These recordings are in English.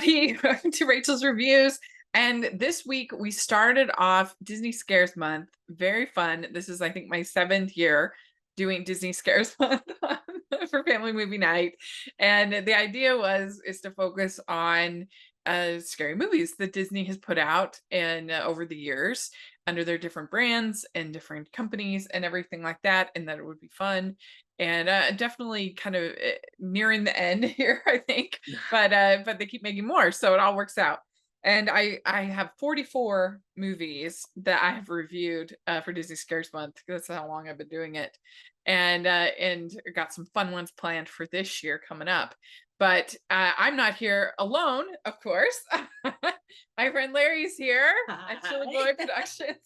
everybody to Rachel's Reviews. And this week we started off Disney Scares Month. Very fun. This is, I think, my seventh year doing Disney Scares Month for Family Movie Night. And the idea is to focus on scary movies that Disney has put out and over the years under their different brands and different companies and everything like that. And that it would be fun and definitely kind of nearing the end here, I think. But they keep making more, so it all works out. And I have 44 movies that I have reviewed for Disney Scares Month. That's how long I've been doing it, and got some fun ones planned for this year coming up. But I'm not here alone, of course. My friend Larry's here at Chillyboy Productions.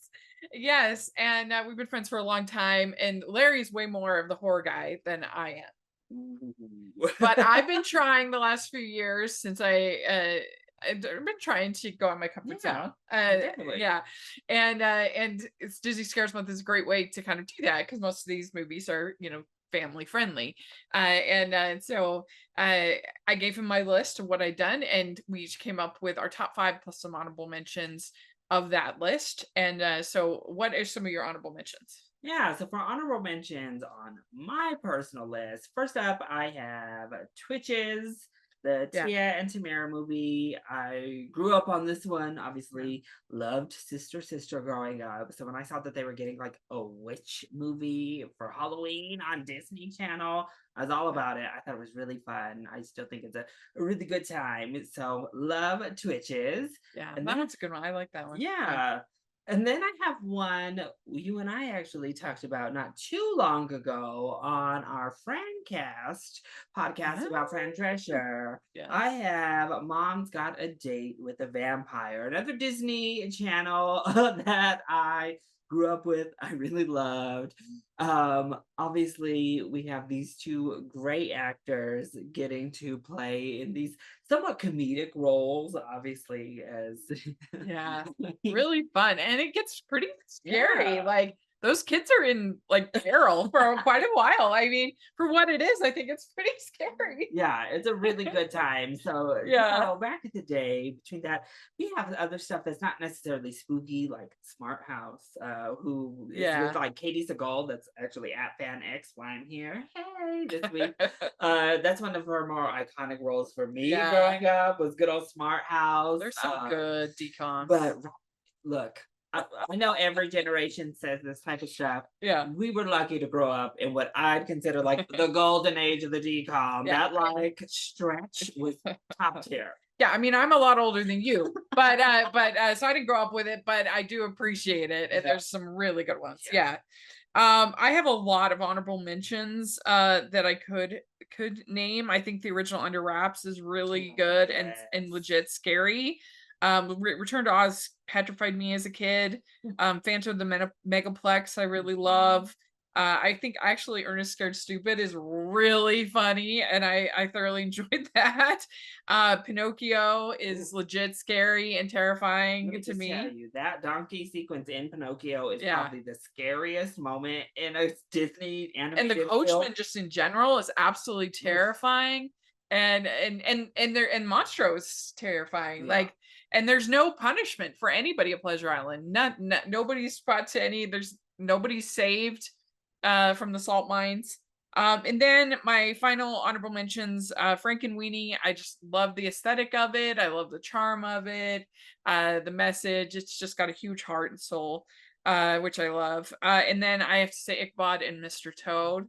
Yes, and we've been friends for a long time. And Larry's way more of the horror guy than I am. But I've been trying the last few years since I've been trying to go out my comfort zone. Definitely. Yeah, and it's Disney Scares Month is a great way to kind of do that because most of these movies are family friendly, and so I gave him my list of what I'd done, and we each came up with our top five plus some honorable mentions of that list. And so, what are some of your honorable mentions? Yeah, so for honorable mentions on my personal list, first up, I have Twitches, the Yeah. Tia and Tamara movie. I grew up on this one, Yeah. obviously, loved Sister Sister growing up. So when I saw that they were getting like a witch movie for Halloween on Disney Channel, I was all Yeah. about it. I thought it was really fun. I still think it's a really good time. So love Twitches. Yeah, And that then one's a good one. I like that one. Yeah. yeah. And then I have one you and I actually talked about not too long ago on our Friendcast podcast about Fran Ah, Drescher. I yes. have Mom's Got a Date with a Vampire, another Disney channel that I grew up with, I really loved. Obviously, we have these two great actors getting to play in these somewhat comedic roles, obviously, as Yeah, really fun, and it gets pretty scary, yeah. like, those kids are in, like, peril for quite a while. I mean, for what it is, I think it's pretty scary. Yeah, it's a really good time. So, Yeah, back in the day, between that, we have other stuff that's not necessarily spooky, like Smart House, who is with yeah. like Katie Seagal, that's actually at Fan X why I'm here. Hey, this week. That's one of her more iconic roles for me Yeah, growing up was good old Smart House. they're so good, But decoms. look, I know every generation says this type of stuff. Yeah, We were lucky to grow up in what I'd consider like the golden age of the decom. yeah. That like stretch was top tier. Yeah, I mean, I'm a lot older than you, but so I didn't grow up with it, but I do appreciate it, and Yeah. there's some really good ones. Yeah. Yeah. I have a lot of honorable mentions that I could name. I think the original Under Wraps is really Oh, good and yes. legit scary. Return to Oz petrified me as a kid. Phantom of the Megaplex I really Mhm. love. I think actually Ernest Scared Stupid is really funny, and I thoroughly enjoyed that. Pinocchio Ooh, is legit scary and let me terrifying to just tell me. you that donkey sequence in Pinocchio is Yeah. probably the scariest moment in a Disney And the animated film. coachman just in general is absolutely Oof. terrifying, and Monstro is terrifying, Yeah. like, and there's no punishment for anybody at Pleasure Island. Nobody's brought to any there's nobody's saved, from the salt mines. And then my final honorable mentions, Frankenweenie, I just love the aesthetic of it, I love the charm of it, the message, it's just got a huge heart and soul, which I love. And then I have to say Ichabod and Mr. Toad.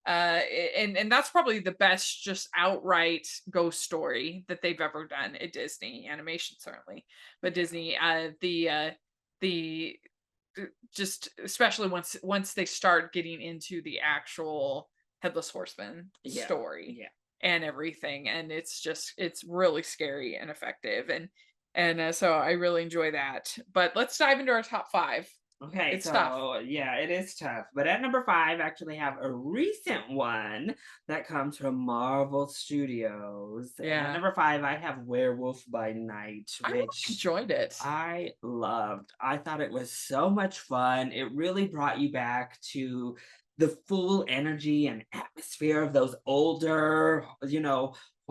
And that's probably the best just outright ghost story that they've ever done at Disney animation, certainly. But Yeah. Disney, the just especially once they start getting into the actual Headless Horseman Yeah. story Yeah. and everything, and it's really scary and effective, and so I really enjoy that. But let's dive into our top five. Okay, It's tough. so yeah, it is tough. But at number five, I actually have a recent one that comes from Marvel Studios. And at Yeah, number five, I have Werewolf by Night, I really which enjoyed it. I loved. I thought it was so much fun. It really brought you back to the full energy and atmosphere of those older,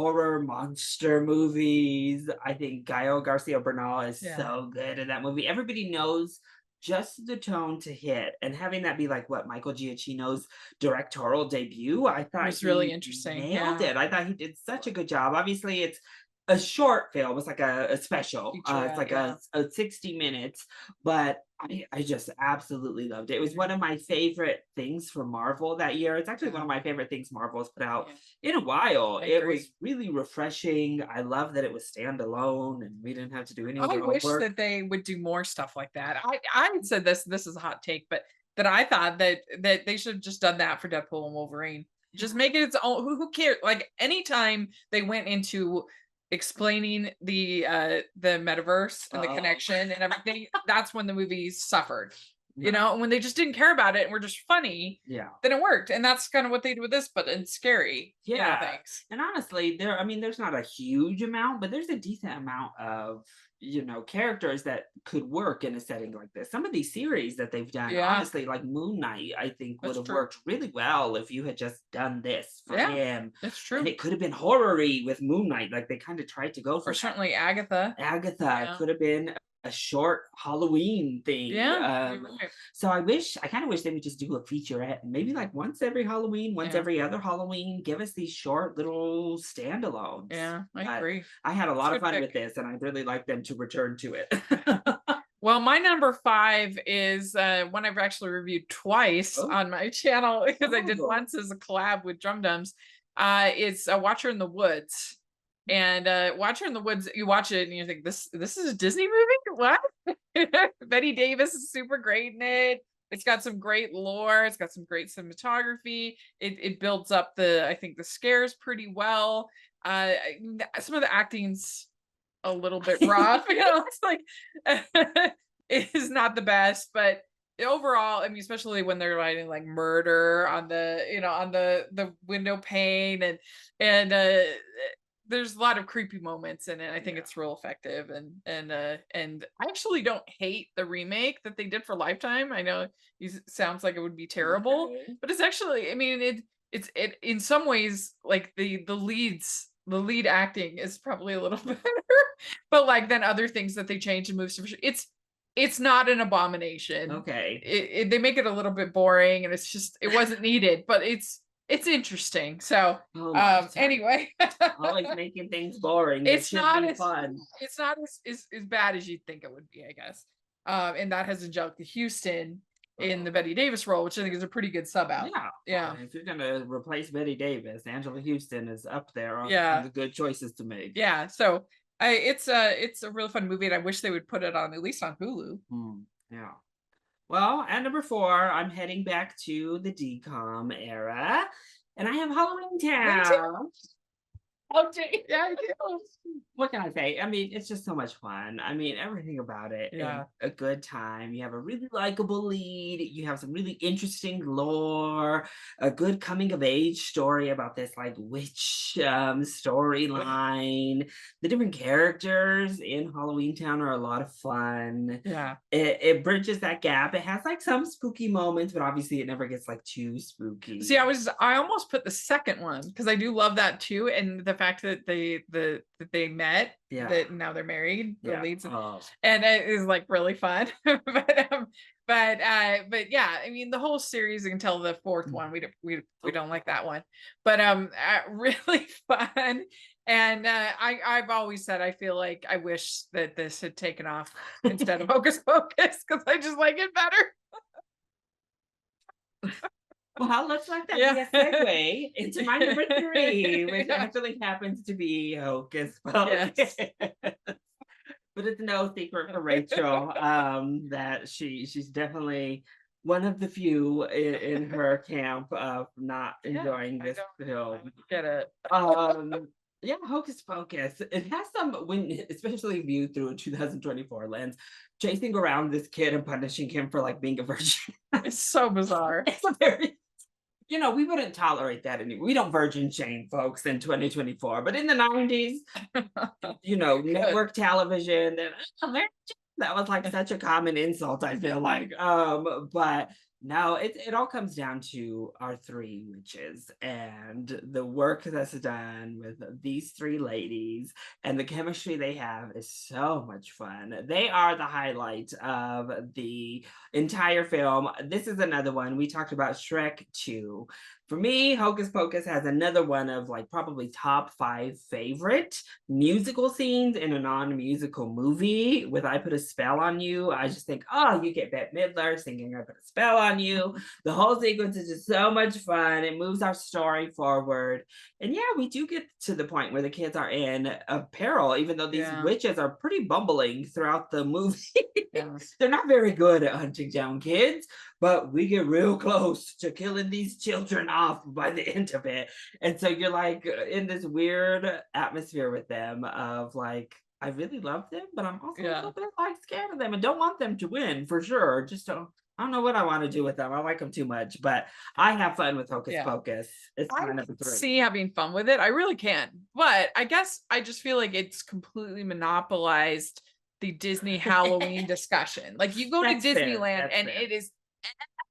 horror monster movies. I think Gael Garcia Bernal is Yeah. so good in that movie. Everybody knows just the tone to hit, and having that be like what Michael Giacchino's directorial debut, I It thought was really he interesting. nailed Yeah. it. I thought he did such a good job. Obviously, it's a short film. It's like a special. It's Featurette, like yeah. a 60 minutes, but I just absolutely loved it. It was Yeah. one of my favorite things for Marvel that year. It's actually one Yeah. of my favorite things Marvel has put out Yeah. in a while. I It agree. was really refreshing. I love that it was standalone and we didn't have to do any I other wish homework. that they would do more stuff like that. I had said this is a hot take, but that I thought that they should have just done that for Deadpool and Wolverine. Just Yeah. make it its own. Who cares? Like anytime they went into explaining the metaverse and the Oh, connection and everything, that's when the movies suffered. You yeah. know, and when they just didn't care about it and were just funny, Yeah. then it worked. And that's kind of what they did with this, but it's scary, Yeah, things. and honestly, I mean, there's not a huge amount, but there's a decent amount of, characters that could work in a setting like this. Some of these series that they've done, Yeah, honestly, like Moon Knight, I think would that's have true. worked really well if you had just done this for Yeah, him, that's and true. it could have been horror-y with Moon Knight, like, they kinda tried to go Or for that. certainly Agatha. Agatha Yeah. could have been a short Halloween thing. Yeah, you're right. So I kind of wish they would just do a featurette, and maybe like once every Halloween, once Yeah, every other Halloween, give us these short little standalones. yeah, I But agree. I had a It's a lot of good fun pick. with this, and I'd really like them to return to it. Well, my number 5 is, one I've actually reviewed twice Oh, on my channel because I did oh, once as a collab with Drum Dums. It's, Watcher in the Woods, and, Watcher in the Woods, you watch it and you think, "This is a Disney movie? What?" Betty Davis is super great in it. It's got some great lore, it's got some great cinematography. It builds up I think the scares pretty well. Some of the acting's a little bit rough, it's like it is not the best, but overall, I mean, especially when they're writing like murder on the window pane and there's a lot of creepy moments in it. I think yeah. it's real effective and I actually don't hate the remake that they did for Lifetime. I know sounds like it would be terrible, Okay. but it's actually, I mean, it in some ways like the lead acting is probably a little better, but like then other things that they change and move to it's not an abomination. Okay. They make it a little bit boring and it's just it wasn't needed, but it's interesting. So Oh, Lifetime. anyway, Always making things boring. That it's should not be as fun. it's not as bad as you'd think it would be, I guess. And that has Angelica Houston in the Oh. Betty Davis role, which I think is a pretty good sub out. Yeah, Yeah. if you're gonna replace Betty Davis, Angela Houston is up there on Yeah. the good choices to make. Yeah. So it's a really fun movie and I wish they would put it on at least on Hulu. Mm, yeah. Well, at number 4, I'm heading back to the DCOM era, and I have Halloween Me too. Town. Okay. Yeah, I do. What can I say? I mean, it's just so much fun. I mean, everything about it is Yeah. a good time. You have a really likable lead. You have some really interesting lore, a good coming of age story about this like witch storyline. The different characters in Halloween Town are a lot of fun. Yeah. It bridges that gap. It has like some spooky moments, but obviously it never gets like too See, spooky. I almost put the second one because I do love that too, and the fact that that they met, Yeah. that now they're married, the Yeah. leads, Oh, and it is like really fun. But yeah, I mean the whole series until the fourth mm. one, we Oh, don't like that one, but really fun. And I've always said I feel like I wish that this had taken off instead of Hocus Pocus because I just like it better. well, let's let that be Yeah. a segue into my number 3, which Yeah. actually happens to be Hocus Pocus. Yes. But it's no secret for Rachel that she's definitely one of the few in her camp of not Yeah, enjoying this I film. get it. Um, yeah, Hocus Pocus. It has some when, especially viewed through a 2024 lens, chasing around this kid and punishing him for like being a virgin. It's so bizarre. It's a very, we wouldn't tolerate that anymore. We don't virgin shame folks in 2024, but in the 90s, Good. network television, that was like such a common insult, I feel like. But No, it all comes down to our three witches and the work that's done with these three ladies, and the chemistry they have is so much fun. They are the highlight of the entire film. This is another one. We talked about Shrek 2. For me, Hocus Pocus has another one of like probably top five favorite musical scenes in a non-musical movie. With I Put a Spell on You, I just think, oh, you get Bette Midler singing I Put a Spell on You. The whole sequence is just so much fun. It moves our story forward. And yeah, we do get to the point where the kids are in a peril, even though these Yeah. witches are pretty bumbling throughout the movie. Yeah. They're not very good at hunting down kids, but we get real close to killing these children off by the end of it. And so you're like in this weird atmosphere with them of like, I really love them, but I'm also a Yeah. little bit like scared of them and don't want them to win for sure. Just don't. I don't know what I want to do with them. I like them too much, but I have fun with Hocus Yeah. Pocus. It's I my can number three. see having fun with it. I really can. But I guess I just feel like it's completely monopolized the Disney Halloween discussion. Like you go to That's fair. Disneyland That's and fair. it is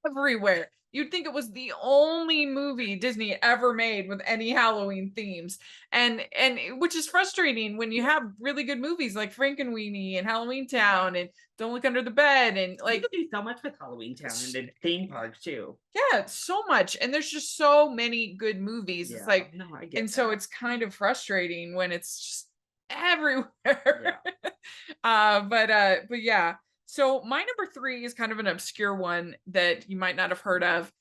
everywhere. You'd think it was the only movie Disney ever made with any Halloween themes. Which is frustrating when you Yeah. have really good movies like Frankenweenie and Halloween Town and Don't Look Under the Bed and You like could do so much with Halloween Town and the theme park too. yeah, so much. And there's just so many good movies. It's Yeah. like, No, I get and so that. it's kind of frustrating when it's just everywhere. Yeah. But yeah. So my number three is kind of an obscure one that you might not have heard of.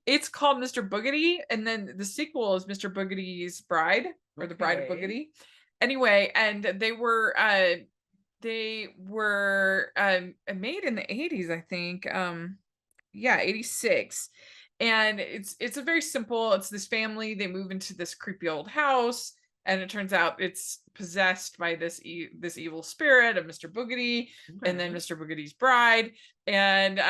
It's called Mr. Boogedy, and then the sequel is Mr. Boogedy's Bride or The Bride of Okay. Boogedy. Anyway, and they were made in the 80s, I think. Yeah, 86. And it's a very simple, it's this family, they move into this creepy old house and it turns out it's possessed by this evil spirit of Mr. Boogedy and then Okay. Mr. Boogedy's bride and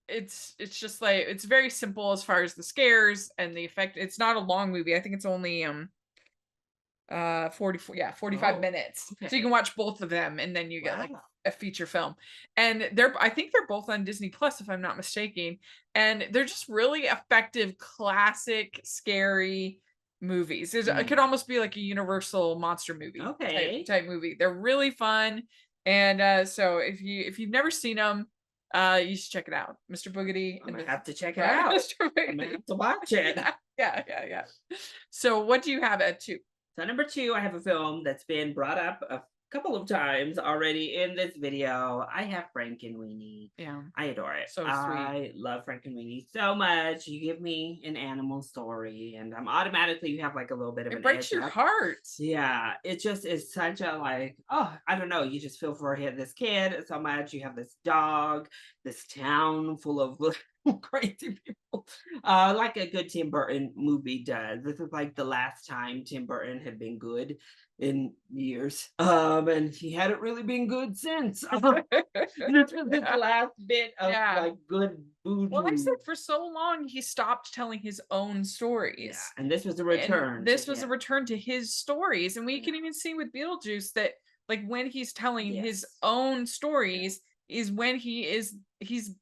it's just like it's very simple as far as the scares and the effect. It's not a long movie. I think it's only 44, yeah, 45 Oh, minutes. So you can okay. watch both of them and then you get like Wow. a feature film. And they're I think they're both on Disney Plus if I'm not mistaken. And they're just really effective classic scary movies. It could Mm. almost be like a universal monster movie Okay. type movie. They're really fun. And so if you've never seen them, you should check it out. Mr. Boogedy I'm and gonna the have to check it Bride of out. Mr. I'm gonna Boogedy. have to watch it. Yeah, yeah, yeah, yeah. So what do you have at two? So number two, I have a film that's been brought up a couple of times already in this video. I have Frankenweenie. Yeah. I adore it. So sweet. I love Frankenweenie so much. You give me an animal story, and I'm automatically you have like a little bit of It an breaks edge your up. heart. Yeah, it just is such a like, oh, I don't know. You just feel for this kid so much. You have this dog, this town full of crazy people. Like a good Tim Burton movie does. This is like the last time Tim Burton had been good in years. And he hadn't really been good since. This was his Yeah. last bit of Yeah. like good Well, like I said, voodoo. for so long, he stopped telling his own Yeah, stories. and this was a And return to this was a him. return to his stories. And we Yeah. can even see with Beetlejuice that like when he's telling his Yes. own Yeah. stories is when he's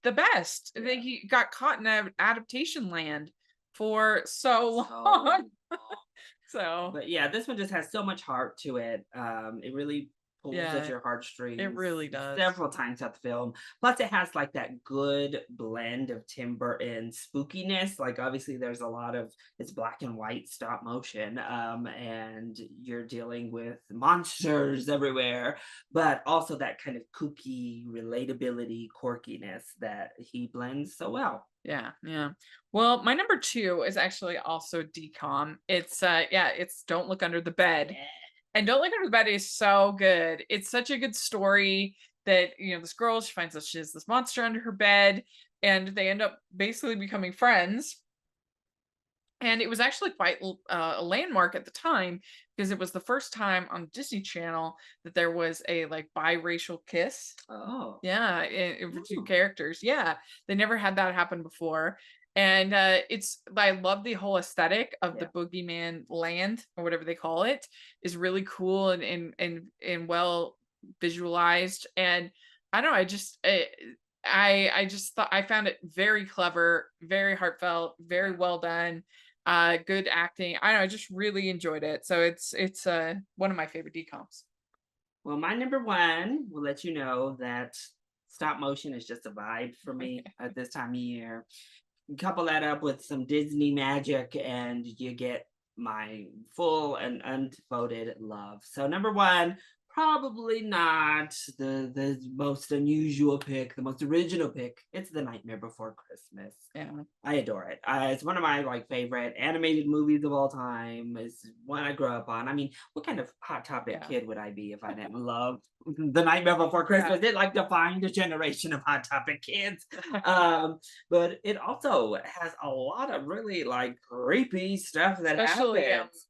the best. I Yeah. think he got caught in an adaptation land for so So long. So but yeah, this one just has so much heart to it. It really pulls at yeah, your it heartstrings really does. several times throughout the film. Plus, it has like that good blend of Tim Burton spookiness. Like, obviously, there's a lot of it's black and white stop motion, and you're dealing with monsters everywhere, but also that kind of kooky relatability, quirkiness that he blends so well. Yeah, yeah. Well, my number 2 is actually also DCOM. It's yeah, it's Don't Look Under the Bed. Yeah. And Don't Look Under the Bed is so good. It's such a good story that, this girl, she finds out she has this monster under her bed and they end up basically becoming friends. And it was actually quite a landmark at the time because it was the first time on Disney Channel that there was a like biracial kiss. Oh. Yeah, for two Ooh. characters. Yeah, they never had that happen before. And I love the whole aesthetic of the Yeah. boogeyman land or whatever they call it is really cool and well visualized. And I don't know, I just thought I found it very clever, very heartfelt, very well done, good acting. I don't know, I just really enjoyed it. So it's one of my favorite DComs. Well, my number one will let you know that stop motion is just a vibe for me at this time of year. Couple that up with some Disney magic, and you get my full and undevoted love. So number one, probably not the most unusual pick, the most original pick. It's The Nightmare Before Christmas. Yeah. I adore it. It's one of my like favorite animated movies of all time. It's one I grew up on. I mean, what kind of hot topic Yeah. kid would I be if I didn't love The Nightmare Before Yeah. Christmas? It like defined a generation of hot topic kids. Um, but it also has a lot of really like creepy stuff that Especially happens.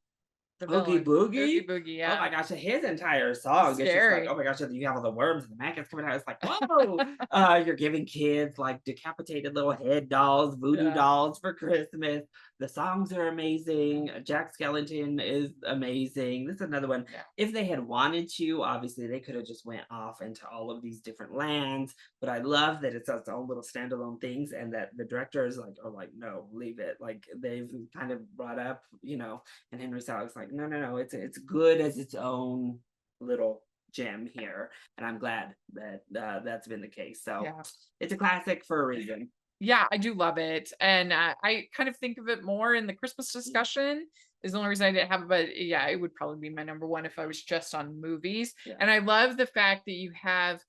the Oogie villain. Boogie? Oogie Boogie, Oh my yeah. gosh, his entire It's song is just like, oh scary. my gosh, you have all the worms and the maggots coming out. It's like, whoa! You're giving kids like decapitated little head dolls, voodoo Yeah. dolls for Christmas. The songs are amazing. Jack Skellington is amazing. This is another one. Yeah. If they had wanted to, obviously they could have just went off into all of these different lands. But I love that it's its own little standalone things, and that the directors like are like, no, leave it. Like they've kind of brought up, and Henry Selick's like, no, no, no, it's good as its own little gem here, and I'm glad that that's been the case. So Yeah. it's a classic for a reason. Yeah, I do love it, and, I kind of think of it more in the Christmas discussion is the only reason I didn't have it, but yeah, it would probably be my number 1 if I was just on movies, Yeah, and I love the fact that you have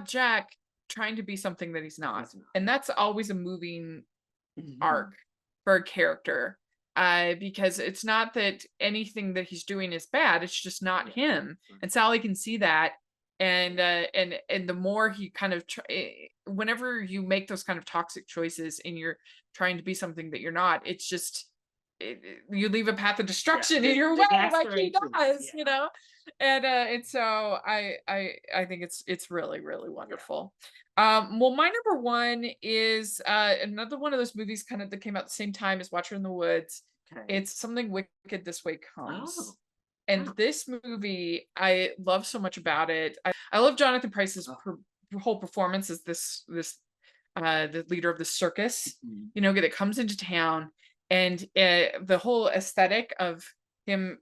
Jack trying to be something that he's not, it's not. and that's always a moving arc Mhm. for a character, because it's not that anything that he's doing is bad, it's just not Yeah, him, and Sally can see that, and the more he kind of whenever you make those kind of toxic choices and you're trying to be something that you're not, it's just you leave a path of yeah, destruction in your way like he exasperations. does, Yeah, and so I think it's really really yeah. wonderful. Well, my number one is another one of those movies kind of that came out the same time as Watcher in the Woods. Okay. It's Something Wicked This Way Oh, Comes. And wow. this movie, I love so much about it. I love Jonathan Price's Oh, whole performance as this the leader of the circus, mhm. that comes into town, and the whole aesthetic of him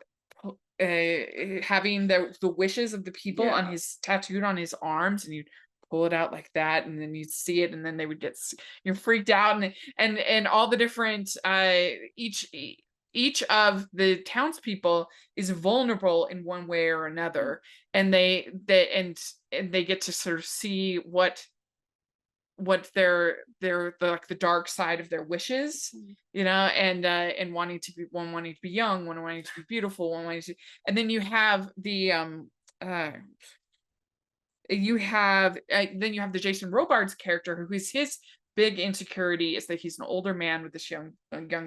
having the wishes of the people on Yeah, his tattooed on his arms, and you pull it out like that, and then you'd see it, and then they would get you're freaked out, and all the different each of the townspeople is vulnerable in one way or mm, another, and and they get to sort of see what like the dark side of their wishes, mhm. and wanting to be one wanting to be young, one wanting to be beautiful, one wanting to, and then you have uh then you have the Jason Robards character who is his big insecurity is that he's an older man with this young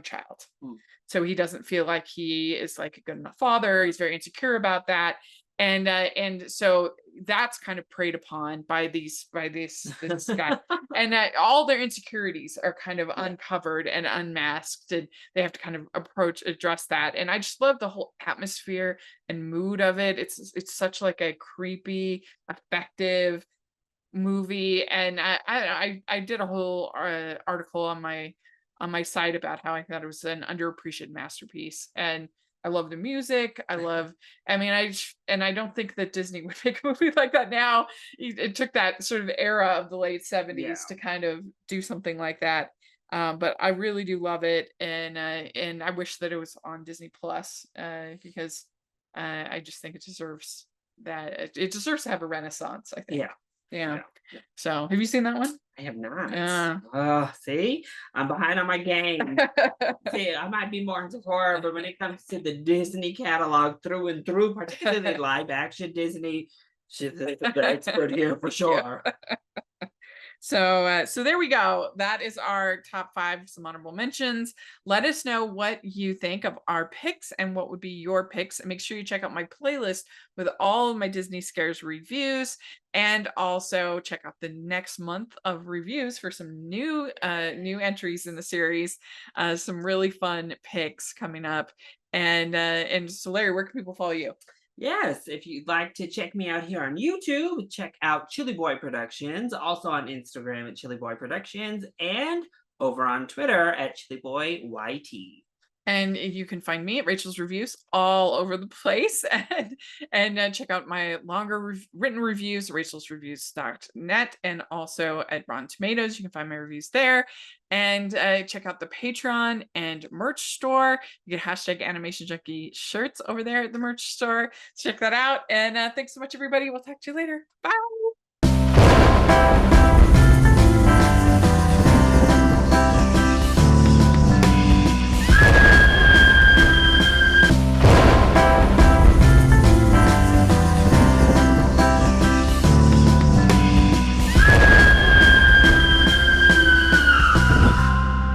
child. Mm. So he doesn't feel like he is like a good enough father. He's very insecure about that. And so that's kind of preyed upon by this guy. And all their insecurities are kind of Yeah, uncovered and unmasked, and they have to kind of address that. And I just love the whole atmosphere and mood of it. It's such like a creepy, effective movie, and I did a whole article on my site about how I thought it was an underappreciated masterpiece, and I love the music. I mean, and I don't think that Disney would make a movie like that now. It took that sort of era of the late yeah. '70s to kind of do something like that. But I really do love it, and I wish that it was on Disney Plus, because I just think it deserves that. It deserves to have a renaissance, I think. Yeah, Yeah. yeah, yeah. So, have you seen that one? I have not. Yeah. See, I'm behind on my game. See, I might be more into horror, but when it comes to the Disney catalog through and through, particularly live action Disney, she's the expert here for Yeah. sure. So there we go. That is our top 5, some honorable mentions. Let us know what you think of our picks and what would be your picks. And make sure you check out my playlist with all of my Disney Scares reviews, and also check out the next month of reviews for some new entries in the series. Some really fun picks coming up. And so Larry, where can people follow you? Yes, if you'd like to check me out here on YouTube, check out Chillyboy Productions, also on Instagram at Chillyboy Productions, and over on Twitter at ChillyboyYT. And you can find me at Rachel's Reviews all over the place, and check out my longer written reviews, rachelsreviews.net, and also at Rotten Tomatoes. You can find my reviews there, and check out the Patreon and merch store. You get hashtag Animation Junkie shirts over there at the merch store. Check that out, and thanks so much, everybody. We'll talk to you later. Bye.